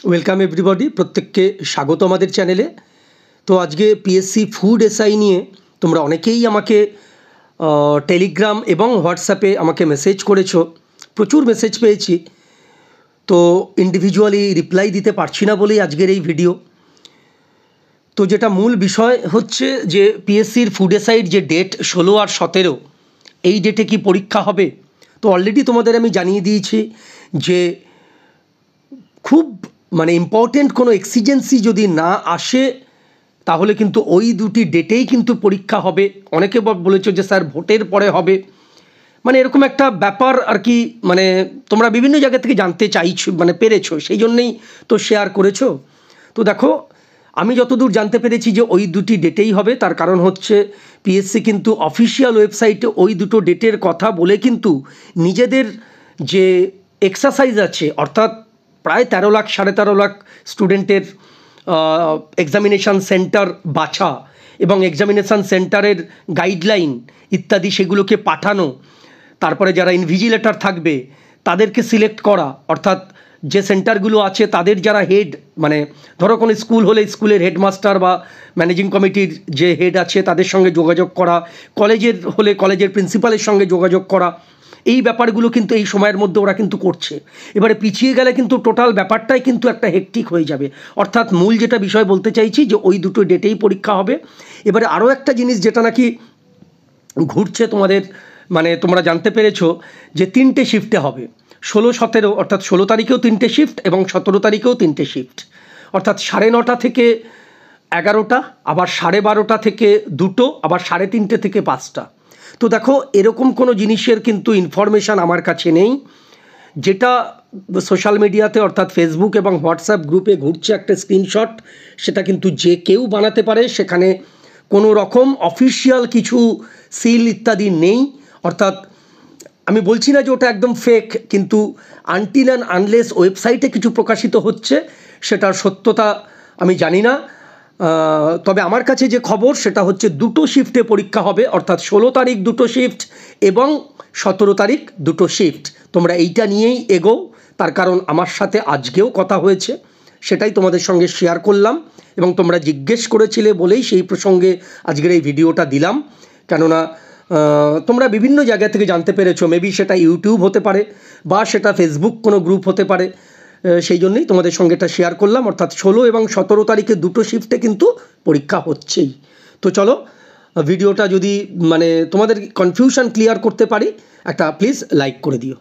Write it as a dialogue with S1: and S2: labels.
S1: Welcome everybody, প্রত্যেককে স্বাগত আমাদের চ্যানেলে। তো আজকে পিএসসি ফুড এসআই নিয়ে তোমরা অনেকেই আমাকে টেলিগ্রাম এবং হোয়াটসঅ্যাপে আমাকে মেসেজ করেছো, প্রচুর মেসেজ পেয়েছি। তো ইন্ডিভিজুয়ালি রিপ্লাই দিতে পারছি না বলেই আজকের এই ভিডিও। তো যেটা মূল বিষয় হচ্ছে যে পিএসসির ফুড এসআইর যে ডেট 16 আর 17, এই ডেটে কি পরীক্ষা হবে। তো অলরেডি তোমাদের আমি জানিয়ে দিয়েছি যে খুব ইম্পর্টেন্ট কোনো এক্সিজেন্সি যদি না আসে তাহলে কিন্তু ওই দুটি ডেটেই কিন্তু পরীক্ষা হবে। অনেকে বলেছো যে স্যার ভোটের পরে হবে, এরকম একটা ব্যাপার আর কি। তোমরা বিভিন্ন জায়গা থেকে জানতে চাইছো, পেরেছো, সেই জন্যেই তো শেয়ার করেছো। তো দেখো, আমি যতদূর জানতে পেরেছি যে ওই দুটি ডেটেই হবে। তার কারণ হচ্ছে পিএসসি কিন্তু অফিসিয়াল ওয়েবসাইটে ওই দুটো ডেটের কথা বলে কিন্তু নিজেদের যে এক্সারসাইজ আছে, অর্থাৎ প্রায় 13 লাখ 13.5 লাখ স্টুডেন্টের এক্সামিনেশান সেন্টার বাছা এবং এক্সামিনেশান সেন্টারের গাইডলাইন ইত্যাদি সেগুলোকে পাঠানো, তারপরে যারা ইনভিজিলেটর থাকবে তাদেরকে সিলেক্ট করা, অর্থাৎ যে সেন্টারগুলো আছে তাদের যারা হেড, ধরো কোনো স্কুল হলে স্কুলের হেডমাস্টার বা ম্যানেজিং কমিটির যে হেড আছে তাদের সঙ্গে যোগাযোগ করা, কলেজের হলে কলেজের প্রিন্সিপালের সঙ্গে যোগাযোগ করা, এই ব্যাপারগুলো কিন্তু এই সময়ের মধ্যে ওরা কিন্তু করছে। এবারে পিছিয়ে গেলে কিন্তু টোটাল ব্যাপারটাই কিন্তু একটা হেকটিক হয়ে যাবে। অর্থাৎ মূল যেটা বিষয় বলতে চাইছি যে ওই দুটো ডেটেই পরীক্ষা হবে। এবারে আরও একটা জিনিস যেটা নাকি ঘুরছে তোমাদের, তোমরা জানতে পেরেছো যে 3টে শিফটে হবে, 16, 17, অর্থাৎ 16 তারিখেও 3টে শিফট এবং 17 তারিখেও 3টে শিফট, অর্থাৎ 9:30 থেকে 11টা, আবার 12:30 থেকে 2টো, আবার 3:30 থেকে 5টা। তো দেখো, এরকম কোনো জিনিসের কিন্তু ইনফরমেশান আমার কাছে নেই। যেটা সোশ্যাল মিডিয়াতে অর্থাৎ ফেসবুক এবং হোয়াটসঅ্যাপ গ্রুপে ঘুরছে একটা স্ক্রিনশট, সেটা কিন্তু যে কেউ বানাতে পারে। সেখানে কোনো রকম অফিসিয়াল কিছু সিল ইত্যাদি নেই। অর্থাৎ আমি বলছি না যে ওটা একদম ফেক, কিন্তু আনটিল অ্যান্ড আনলেস ওয়েবসাইটে কিছু প্রকাশিত হচ্ছে সেটার সত্যতা আমি জানি না। তবে আমার কাছে যে খবর সেটা হচ্ছে 2টো শিফটে পরীক্ষা হবে, অর্থাৎ 16 তারিখ 2টো শিফট এবং 17 তারিখ 2টো শিফট। তোমরা এইটা নিয়েই এগোও, তার কারণ আমার সাথে আজকেও কথা হয়েছে, সেটাই তোমাদের সঙ্গে শেয়ার করলাম এবং তোমরা জিজ্ঞেস করেছিলে বলেই সেই প্রসঙ্গে আজকের এই ভিডিওটা দিলাম। কেননা তোমরা বিভিন্ন জায়গা থেকে জানতে পেরেছো, মেবি সেটা ইউটিউব হতে পারে বা সেটা ফেসবুক কোনো গ্রুপ হতে পারে, সেই জন্যই তোমাদের সঙ্গে এটা শেয়ার করলাম। অর্থাৎ 16 এবং 17 তারিখে 2টো শিফটে কিন্তু পরীক্ষা হচ্ছেই। তো চলো, ভিডিওটা যদি তোমাদের কনফিউশন ক্লিয়ার করতে পারি, একটা প্লিজ লাইক করে দিও।